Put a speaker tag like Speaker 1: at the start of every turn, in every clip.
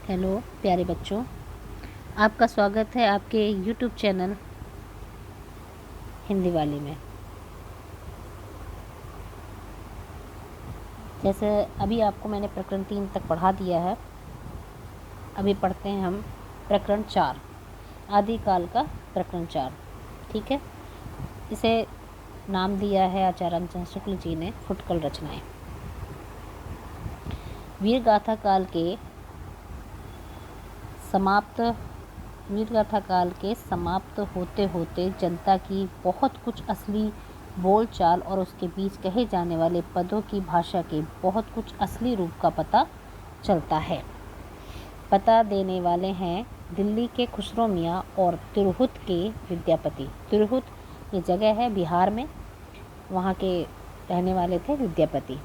Speaker 1: Hello प्यारे बच्चों, आपका स्वागत है आपके यूट्यूब चैनल हिंदी वाली में। जैसे अभी आपको मैंने प्रकरण 3 तक पढ़ा दिया है। अभी पढ़ते हैं हम प्रकरण 4, आदिकाल का प्रकरण 4। ठीक है, इसे नाम दिया है आचार्य रामचंद्र शुक्ल जी ने फुटकल रचनाएं। वीरगाथा काल के समाप्त होते होते जनता की बहुत कुछ असली बोलचाल और उसके बीच कहे जाने वाले पदों की भाषा के बहुत कुछ असली रूप का पता चलता है। पता देने वाले हैं दिल्ली के खुसरो मियाँ और तिरहुत के विद्यापति। तिरहुत ये जगह है बिहार में, वहाँ के रहने वाले थे विद्यापति।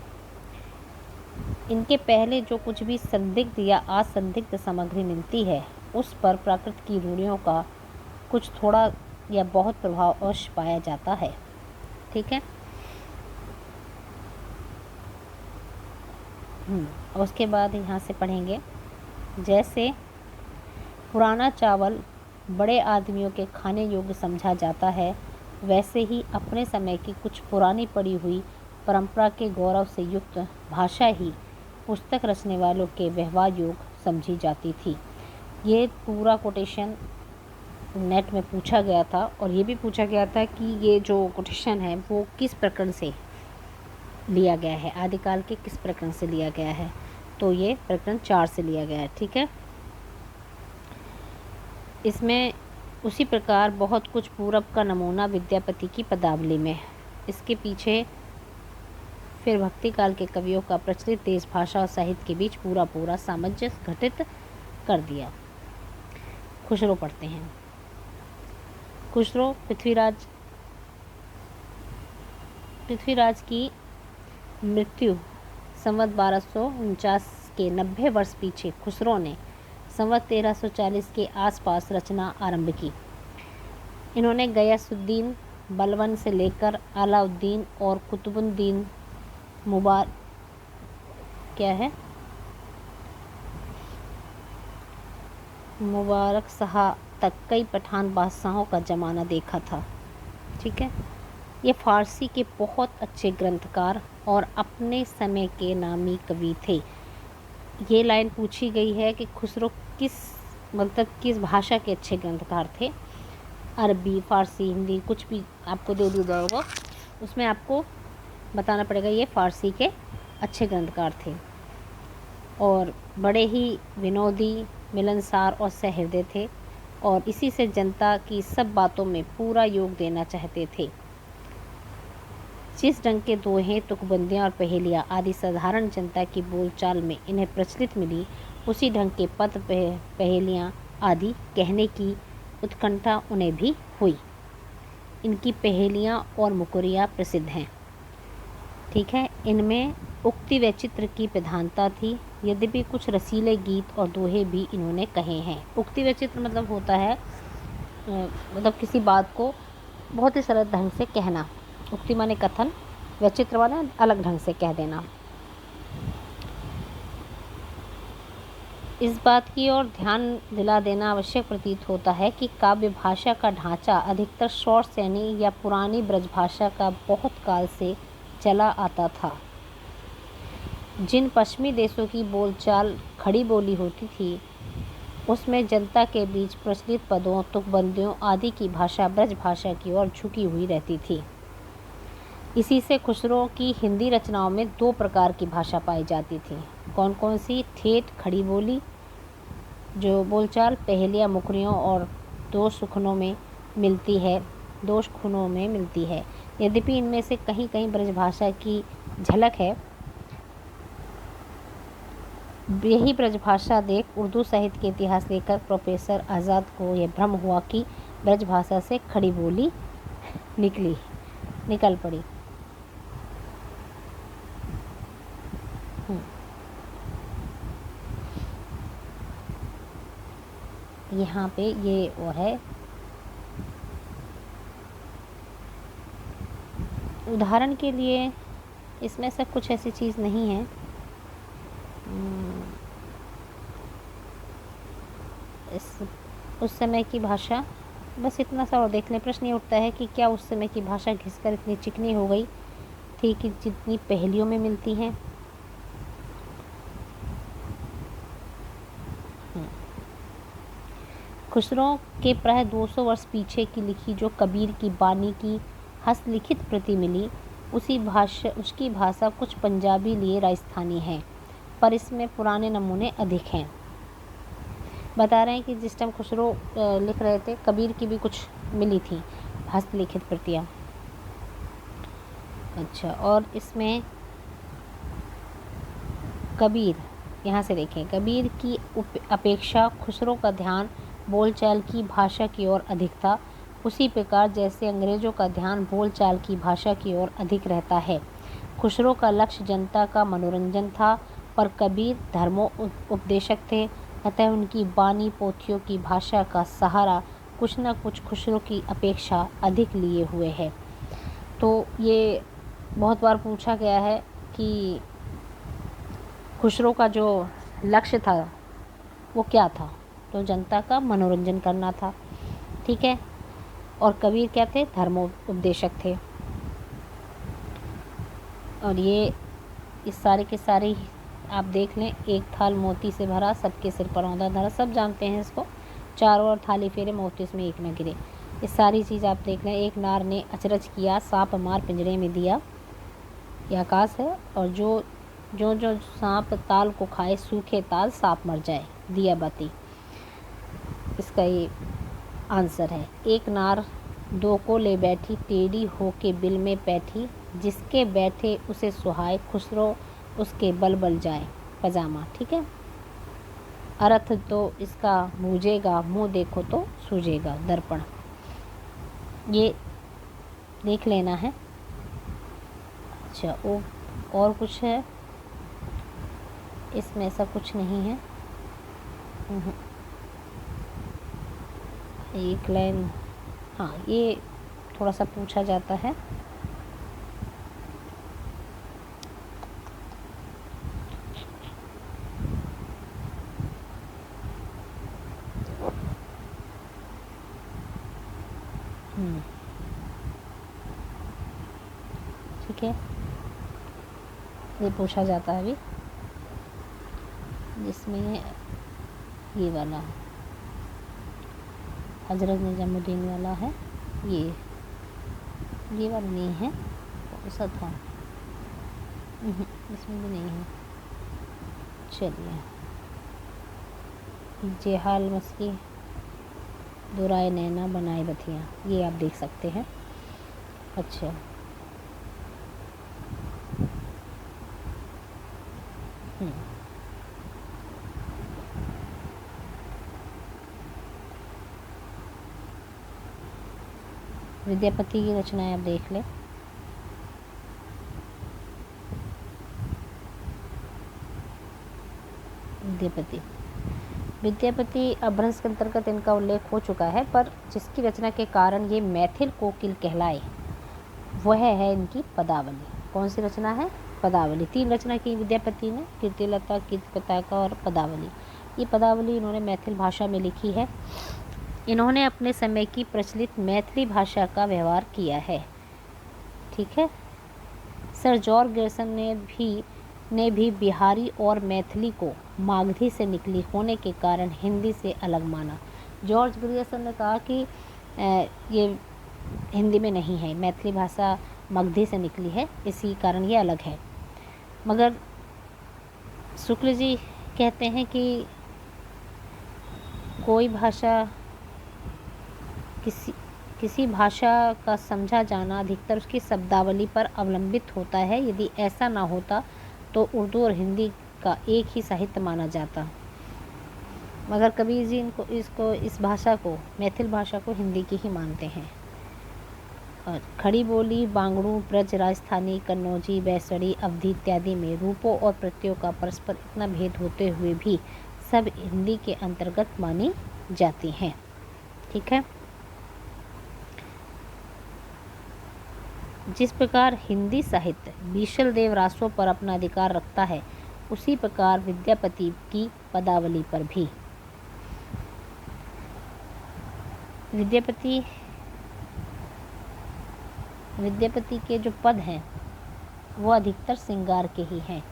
Speaker 1: इनके पहले जो कुछ भी संदिग्ध या असंदिग्ध सामग्री मिलती है उस पर प्राकृत की रूढ़ियों का कुछ थोड़ा या बहुत प्रभाव अवश्य पाया जाता है। ठीक है। और उसके बाद यहाँ से पढ़ेंगे, जैसे पुराना चावल बड़े आदमियों के खाने योग्य समझा जाता है, वैसे ही अपने समय की कुछ पुरानी पड़ी हुई परंपरा के गौरव से युक्त भाषा ही पुस्तक रचने वालों के व्यवहार योग्य समझी जाती थी। ये पूरा कोटेशन नेट में पूछा गया था और ये भी पूछा गया था कि ये जो कोटेशन है वो किस प्रकरण से लिया गया है, आदिकाल के किस प्रकरण से लिया गया है। तो ये प्रकरण 4 से लिया गया है। ठीक है। इसमें उसी प्रकार बहुत कुछ पूरब का नमूना विद्यापति की पदावली में। इसके पीछे फिर भक्ति काल के कवियों का प्रचलित देश भाषा और साहित्य के बीच पूरा सामंजस्य घटित कर दिया। खुसरो पढ़ते हैं। खुसरो पृथ्वीराज की मृत्यु संवत 1249 के 90 वर्ष पीछे खुसरो ने संवत 1340 के आसपास रचना आरंभ की। इन्होंने गयासुद्दीन बलबन से लेकर अलाउद्दीन और कुतुबुद्दीन मुबारक शाह तक कई पठान बादशाहों का ज़माना देखा था। ठीक है। ये फारसी के बहुत अच्छे ग्रंथकार और अपने समय के नामी कवि थे। ये लाइन पूछी गई है कि खुसरो किस भाषा के अच्छे ग्रंथकार थे। अरबी, फारसी, हिंदी कुछ भी आपको दे दिया जाएगा, उसमें आपको बताना पड़ेगा ये फारसी के अच्छे ग्रंथकार थे और बड़े ही विनोदी, मिलनसार और सहृदय थे और इसी से जनता की सब बातों में पूरा योग देना चाहते थे। जिस ढंग के दोहे, तुकबंदियाँ और पहेलियाँ आदि साधारण जनता की बोलचाल में इन्हें प्रचलित मिली, उसी ढंग के पद पहेलियाँ आदि कहने की उत्कंठा उन्हें भी हुई। इनकी पहेलियाँ और मुकुरियाँ प्रसिद्ध हैं। ठीक है। इनमें उक्ति व चित्र की प्रधानता थी, यद्यपि कुछ रसीले गीत और दोहे भी इन्होंने कहे हैं। उक्ति व चित्र मतलब होता है मतलब किसी बात को बहुत ही सरल ढंग से कहना। उक्ति माने कथन, व चित्र माने अलग ढंग से कह देना। इस बात की ओर ध्यान दिला देना आवश्यक प्रतीत होता है कि काव्य भाषा का ढांचा अधिकतर शौर सैनी या पुरानी ब्रजभाषा का बहुत काल से चला आता था। जिन पश्चिमी देशों की बोलचाल खड़ी बोली होती थी उसमें जनता के बीच प्रचलित पदों, तुकबंदियों आदि की भाषा ब्रज भाषा की ओर झुकी हुई रहती थी। इसी से खुसरो की हिंदी रचनाओं में 2 प्रकार की भाषा पाई जाती थी। कौन कौन सी? ठेठ खड़ी बोली जो बोलचाल पहेलियाँ, मुखरियों और दोष खुनों में मिलती है। यद्यपि इनमें से कहीं कहीं ब्रजभाषा की झलक है। यही ब्रजभाषा देख उर्दू साहित्य के इतिहास लेखक प्रोफेसर आज़ाद को यह भ्रम हुआ कि ब्रजभाषा से खड़ी बोली निकल पड़ी। यहाँ पे ये और है उदाहरण के लिए, इसमें से कुछ ऐसी चीज़ नहीं है। इस उस समय की भाषा, बस इतना सा और देख लें। प्रश्न ये उठता है कि क्या उस समय की भाषा घिसकर इतनी चिकनी हो गई थी कि जितनी पहेलियों में मिलती हैं। खुसरो के प्राय 200 वर्ष पीछे की लिखी जो कबीर की बानी की हस्तलिखित प्रति मिली, उसकी भाषा कुछ पंजाबी लिए राजस्थानी है, पर इसमें पुराने नमूने अधिक हैं। बता रहे हैं कि जिस टाइम खुसरो लिख रहे थे, कबीर की भी कुछ मिली थी हस्तलिखित प्रतियाँ। अच्छा, और इसमें कबीर, यहाँ से देखें, कबीर की अपेक्षा खुसरो का ध्यान बोलचाल की भाषा की ओर अधिक था। उसी प्रकार जैसे अंग्रेज़ों का ध्यान बोलचाल की भाषा की ओर अधिक रहता है। खुसरो का लक्ष्य जनता का मनोरंजन था, पर कबीर धर्मोपदेशक थे, अतः उनकी बानी पोथियों की भाषा का सहारा कुछ न कुछ खुसरो की अपेक्षा अधिक लिए हुए है। तो ये बहुत बार पूछा गया है कि खुसरो का जो लक्ष्य था वो क्या था, तो जनता का मनोरंजन करना था। ठीक है, और कबीर क्या थे, धर्मोपदेशक थे। और ये इस सारे के सारे आप देख लें, एक थाल मोती से भरा, सबके सिर पर औंधा धरा, सब जानते हैं इसको, चारों ओर थाली फेरे मोती इसमें एक न गिरे। ये सारी चीज़ आप देख लें। एक नार ने अचरज किया, सांप मार पिंजरे में दिया, ये आकाश है। और जो जो जो सांप ताल को खाए, सूखे ताल सांप मर जाए, दिया बाती, इसका ये आंसर है। एक नार दो को ले बैठी, टेढ़ी होके बिल में बैठी, जिसके बैठे उसे सुहाए, खुसरो उसके बल बल जाए पजामा। ठीक है, अर्थ तो इसका बूझेगा, मुँह देखो तो सूझेगा, दर्पण, ये देख लेना है। अच्छा, वो और कुछ है इसमें, ऐसा कुछ नहीं है। एक लाइन, हाँ, ये थोड़ा सा पूछा जाता है। ठीक है, ये पूछा जाता है अभी, जिसमें ये वाला हज़रत निजामुद्दीन वाला है, ये वाला नहीं है, ऐसा था, इसमें भी नहीं है। चलिए, जेहाल मस्की दुराए नैना बनाए बथियाँ, ये आप देख सकते हैं। अच्छा, विद्यापति की रचनाएं आप देख लें। विद्यापति अपभ्रंश के अंतर्गत इनका उल्लेख हो चुका है, पर जिसकी रचना के कारण ये मैथिल कोकिल कहलाए वह है इनकी पदावली। कौन सी रचना है? पदावली। 3 रचना की विद्यापति ने, कीर्तिलता, कीर्तिपताका और पदावली। ये पदावली इन्होंने मैथिल भाषा में लिखी है। इन्होंने अपने समय की प्रचलित मैथिली भाषा का व्यवहार किया है। ठीक है, सर जॉर्ज ग्रियर्सन ने भी बिहारी और मैथिली को मागधी से निकली होने के कारण हिंदी से अलग माना। जॉर्ज ग्रियर्सन ने कहा कि ये हिंदी में नहीं है, मैथिली भाषा मगधी से निकली है, इसी कारण ये अलग है। मगर शुक्ल जी कहते हैं कि कोई भाषा, किसी भाषा का समझा जाना अधिकतर उसकी शब्दावली पर अवलंबित होता है। यदि ऐसा ना होता तो उर्दू और हिंदी का एक ही साहित्य माना जाता। मगर कबीर जी इस भाषा को, मैथिल भाषा को हिंदी की ही मानते हैं। और खड़ी बोली, बांगड़ू, ब्रज, राजस्थानी, कन्नौजी, बैसड़ी, अवधी इत्यादि में रूपों और प्रत्ययों का परस्पर इतना भेद होते हुए भी सब हिंदी के अंतर्गत मानी जाती हैं। ठीक है, जिस प्रकार हिंदी साहित्य बीशल देव रासों पर अपना अधिकार रखता है, उसी प्रकार विद्यापति की पदावली पर भी। विद्यापति विद्यापति के जो पद हैं वो अधिकतर श्रृंगार के ही हैं।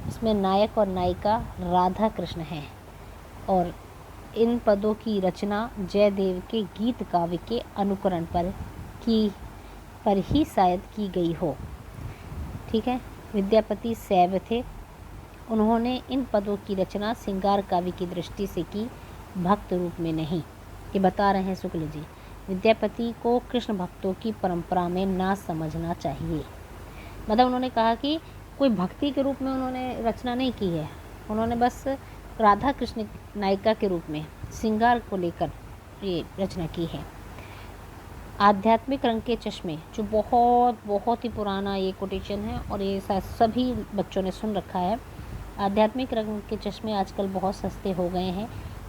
Speaker 1: इसमें नायक और नायिका राधा कृष्ण हैं और इन पदों की रचना जयदेव के गीत काव्य के अनुकरण पर ही शायद की गई हो। ठीक है, विद्यापति शैव थे। उन्होंने इन पदों की रचना श्रृंगार काव्य की दृष्टि से की, भक्त रूप में नहीं। ये बता रहे हैं शुक्ल जी। विद्यापति को कृष्ण भक्तों की परंपरा में ना समझना चाहिए। मतलब उन्होंने कहा कि कोई भक्ति के रूप में उन्होंने रचना नहीं की है, उन्होंने बस राधा कृष्ण नायिका के रूप में श्रृंगार को लेकर ये रचना की है। आध्यात्मिक रंग के चश्मे, जो बहुत ही पुराना ये कोटेशन है और ये शायद सभी बच्चों ने सुन रखा है। आध्यात्मिक रंग के चश्मे आजकल बहुत सस्ते हो गए हैं।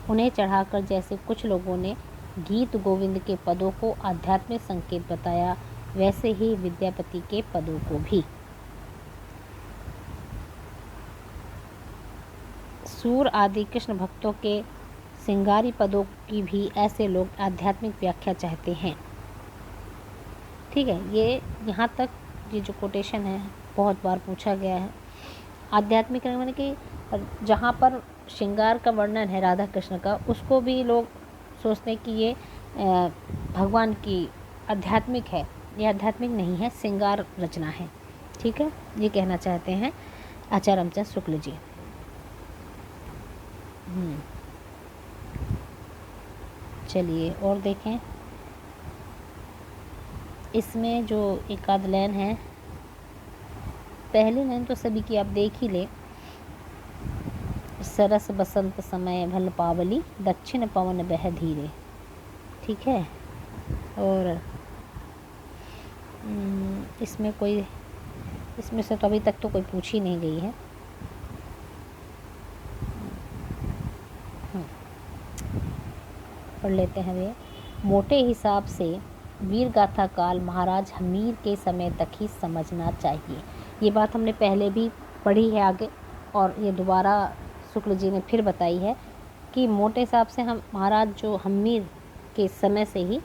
Speaker 1: उन्हें चढ़ाकर जैसे कुछ लोगों ने गीत गोविंद के पदों को आध्यात्मिक संकेत बताया, वैसे ही विद्यापति के पदों को भी। सूर आदि कृष्ण भक्तों के श्रृंगारी पदों की भी ऐसे लोग आध्यात्मिक व्याख्या चाहते हैं। ठीक है, ये यहाँ तक ये जो कोटेशन है बहुत बार पूछा गया है। आध्यात्मिक रंग माने कि जहाँ पर श्रृंगार का वर्णन है राधा कृष्ण का, उसको भी लोग सोचते हैं कि ये भगवान की आध्यात्मिक है। ये आध्यात्मिक नहीं है, श्रृंगार रचना है। ठीक है, ये कहना चाहते हैं आचार्य रामचंद्र शुक्ल जी। चलिए और देखें, इसमें जो एक आध लाइन है, पहली लाइन तो सभी की आप देख ही ले। सरस बसंत समय भल पावली, दक्षिण पवन बह धीरे। ठीक है, और इसमें से तो अभी तक तो कोई पूछी नहीं गई है। पढ़ लेते हैं वे। मोटे हिसाब से वीर गाथा काल महाराज हमीर के समय तक ही समझना चाहिए। ये बात हमने पहले भी पढ़ी है आगे, और ये दोबारा शुक्ल जी ने फिर बताई है कि मोटे हिसाब से हम महाराज जो हमीर के समय से ही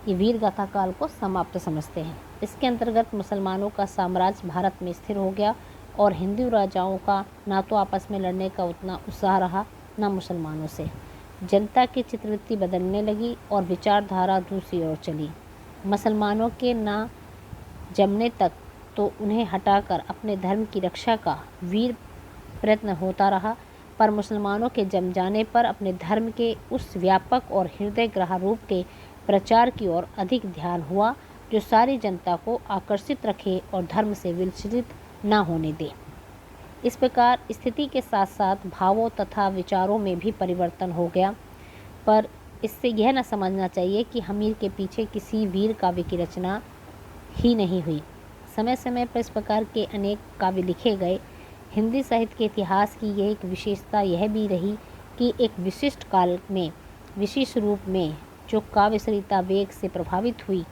Speaker 1: ये वीर गाथा काल को समाप्त समझते हैं। इसके अंतर्गत मुसलमानों का साम्राज्य भारत में स्थिर हो गया और हिंदू राजाओं का ना तो आपस में लड़ने का उतना उत्साह रहा, ना मुसलमानों से। जनता की चित्रवृत्ति बदलने लगी और विचारधारा दूसरी ओर चली। मुसलमानों के ना जमने तक तो उन्हें हटाकर अपने धर्म की रक्षा का वीर प्रयत्न होता रहा, पर मुसलमानों के जम जाने पर अपने धर्म के उस व्यापक और हृदय ग्राह रूप के प्रचार की ओर अधिक ध्यान हुआ, जो सारी जनता को आकर्षित रखे और धर्म से विचलित न होने दे। इस प्रकार स्थिति के साथ साथ भावों तथा विचारों में भी परिवर्तन हो गया, पर इससे यह न समझना चाहिए कि हमीर के पीछे किसी वीर काव्य की रचना ही नहीं हुई। समय समय पर इस प्रकार के अनेक काव्य लिखे गए। हिंदी साहित्य के इतिहास की यह एक विशेषता यह भी रही कि एक विशिष्ट काल में विशिष्ट रूप में जो काव्य सरिता वेग से प्रभावित हुई,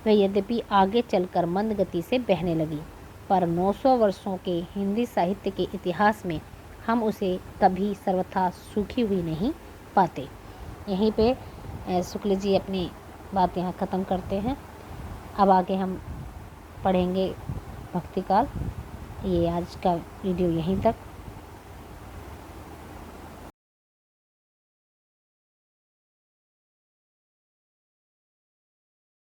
Speaker 1: वह यद्यपि आगे चलकर मंद गति से बहने लगी, पर 900 वर्षों के हिंदी साहित्य के इतिहास में हम उसे कभी सर्वथा सूखी हुई नहीं पाते। यहीं पे शुक्ल जी अपनी बात यहाँ ख़त्म करते हैं। अब आगे हम पढ़ेंगे भक्तिकाल। ये आज का वीडियो यहीं तक।